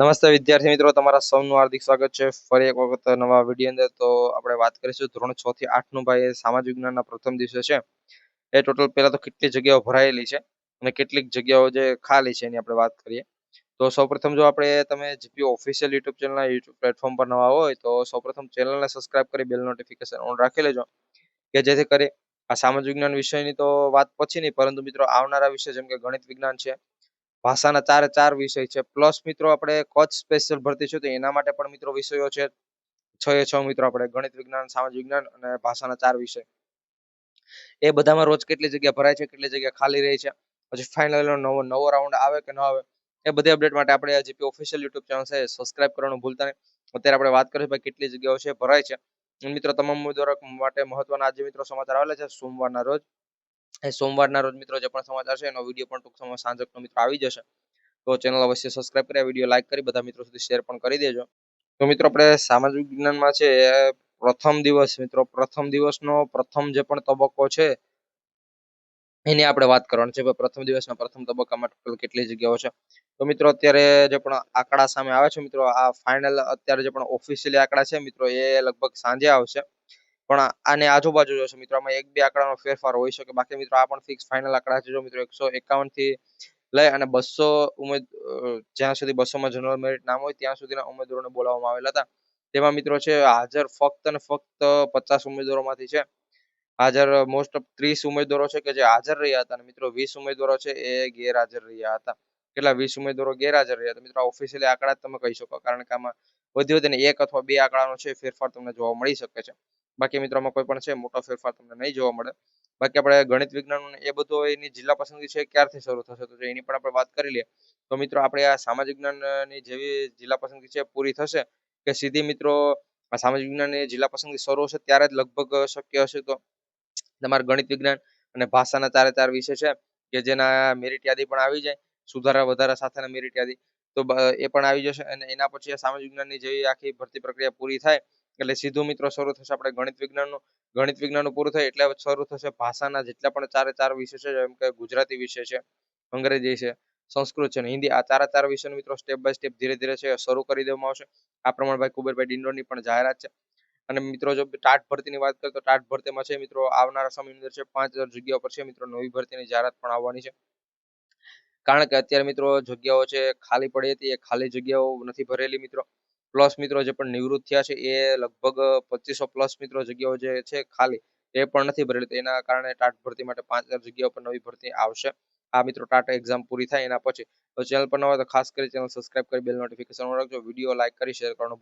નમસ્તે વિદ્યાર્થી મિત્રો, તમારા સૌનું હાર્દિક સ્વાગત છે ફરી એક વખત નવા વિડીયો અંદર. તો આપણે વાત કરીશું ધોરણ 6 થી 8 નું ભાઈ સામાજિક વિજ્ઞાનના પ્રથમ દિવસે છે એ ટોટલ પહેલા તો કેટલી જગ્યાઓ ભરાયેલી છે અને કેટલીક જગ્યાઓ જે ખાલી છે એની આપણે વાત કરીએ. તો સૌપ્રથમ જો તમે જીપી ઓફિશિયલ યુટ્યુબ ચેનલના યુટ્યુબ પ્લેટફોર્મ પર નવા હોય તો સૌપ્રથમ ચેનલને સબસ્ક્રાઇબ કરી બેલ નોટિફિકેશન ઓન રાખી લેજો કે જેથી કરી આ સામાજિક વિજ્ઞાન વિષયની તો વાત પછી નહીં, પરંતુ મિત્રો આવનારા વિષય જેમ કે ગણિત વિજ્ઞાન છે, ભાષાના ચારે ચાર વિષય છે, પ્લસ મિત્રો આપણે કચ્છ સ્પેશિયલ ભરતી છે તો એના માટે પણ મિત્રો વિષયો છે 6 એ 6 મિત્રો. આપણે ગણિત વિજ્ઞાન, સામાજિક વિજ્ઞાન અને ભાષાના 4 વિષય, એ બધામાં રોજ કેટલી જગ્યા ભરાય છે, કેટલી જગ્યા ખાલી રહી છે, પછી ફાઇનલ નવો રાઉન્ડ આવે કે ન આવે, એ બધી અપડેટ માટે આપણે જીપી ઓફિશિયલ યુટ્યુબ ચેનલ છે સબસ્ક્રાઇબ કરવાનું ભૂલતા નહીં. અત્યારે આપણે વાત કરીશું ભાઈ કેટલી જગ્યાઓ છે ભરાય છે. મિત્રો તમામ ઉમેદવારો માટે મહત્વના આજે મિત્રો સમાચાર આવેલા છે સોમવારના રોજ. એ સોમવારના રોજ મિત્રો જે પણ સમાચાર છે એનો વિડીયો પણ ટૂંક સમય સાંજનો મિત્રો આવી જશે. તો ચેનલ અવશ્ય સબસ્ક્રાઇબ કરી વિડીયો લાઈક કરી બધા મિત્રો સુધી શેર પણ કરી દેજો. તો મિત્રો આપણે સામાજિક વિજ્ઞાનમાં છે પ્રથમ દિવસ મિત્રો, પ્રથમ દિવસનો પ્રથમ જે પણ તબક્કો છે એની આપણે વાત કરવાની છે. પ્રથમ દિવસના પ્રથમ તબક્કામાં ટોટલ કેટલી જગ્યાઓ છે. તો મિત્રો અત્યારે જે પણ આંકડા સામે આવે છે મિત્રો, આ ફાઇનલ અત્યારે જે પણ ઓફિશિયલી આંકડા છે મિત્રો એ લગભગ સાંજે આવશે, પણ આને આજુબાજુ જોશે મિત્રો, આમાં એક બે આંકડાનો ફેરફાર હોઈ શકે. બાકી મિત્રો આ પણ ફિક્સ ફાઇનલ આંકડા છે. જો મિત્રો 151 થી લઈ અને 200 જ્યાં સુધી 200માં જનરલ મેરિટ નામ હોય ત્યાં સુધીના ઉમેદવારોને બોલાવવામાં આવેલા હતા. તેમાં મિત્રો છે હાજર ફક્ત અને ફક્ત 50 ઉમેદવારોમાંથી છે હાજર મોસ્ટ ઓફ 30 ઉમેદવારો છે કે જે હાજર રહ્યા હતા અને મિત્રો 20 ઉમેદવારો છે એ ગેરહાજર રહ્યા હતા. કેટલા? 20 ઉમેદવારો ગેરહાજર રહ્યા હતા. મિત્રો ઓફિશિયલી આંકડા તમે કહી શકો, કારણ કે આમાં વધીને એક અથવા બે આંકડાનો છે ફેરફાર તમને જોવા મળી શકે છે. બાકી મિત્રોમાં કોઈ પણ છે મોટો ફેરફાર તમને નહીં જોવા મળે. બાકી આપણે ગણિત વિજ્ઞાન એ બધું એની જિલ્લા પસંદગી છે ક્યારથી શરૂ થશે તો એની પણ આપણે વાત કરી લઈએ. તો મિત્રો આપણે આ સામાજિક વિજ્ઞાનની જેવી જિલ્લા પસંદગી છે પૂરી થશે કે સીધી મિત્રો આ સામાજિક વિજ્ઞાનની જિલ્લા પસંદગી શરૂ હશે ત્યારે જ લગભગ શક્ય હશે તો તમારે ગણિત વિજ્ઞાન અને ભાષાના ચારે ચાર વિષય છે કે જેના મેરિટ યાદી પણ આવી જાય, સુધારા વધારા સાથેના મેરિટ યાદી, તો એ પણ આવી જશે. અને એના પછી સામાજિક વિજ્ઞાનની જેવી આખી ભરતી પ્રક્રિયા પૂરી થાય એટલે સીધું મિત્રો શરૂ થશે આપણે ગણિત વિજ્ઞાનનું પૂરું થાય એટલે શરૂ થશે ભાષાના જેટલા પણ ચારે ચાર વિષય છે, જેમ કે ગુજરાતી વિષય છે, અંગ્રેજી છે, સંસ્કૃત છે, હિન્દી, આ ચાર વિષયનો મિત્રો સ્ટેપ બાય સ્ટેપ ધીરે ધીરે છે શરૂ કરી દેવામાં આવશે. આ પ્રમાણે ભાઈ કુબેરભાઈ ડિંડોરની પણ જાહેરાત છે. અને મિત્રો જો ટાટ ભરતીની વાત કરીએ તો ટાટ ભરતીમાં છે મિત્રો આવનારા સમયની અંદર છે 5000 જગ્યાઓ પર છે મિત્રો નવી ભરતીની જાહેરાત પણ આવવાની છે. કારણ કે અત્યારે મિત્રો જગ્યાઓ છે ખાલી પડી હતી, એ ખાલી જગ્યાઓ નથી ભરેલી મિત્રો. પ્લસ મિત્રો જે પણ નિવૃત્ત થયા છે એ લગભગ 2500 પ્લસ મિત્રો જગ્યાઓ જે છે ખાલી એ પણ નથી ભરેલી. એના કારણે ટાટ ભરતી માટે 5000 જગ્યાઓ પર નવી ભરતી આવશે. આ મિત્રો ટાટ એક્ઝામ પૂરી થાય એના પછી. તો ચેનલ પર ન હોય તો ખાસ કરી ચેનલ સબસ્ક્રાઇબ કરી બેલ નોટિફિકેશન રાખજો. વિડીયો લાઈક કરી શેર કરવાનું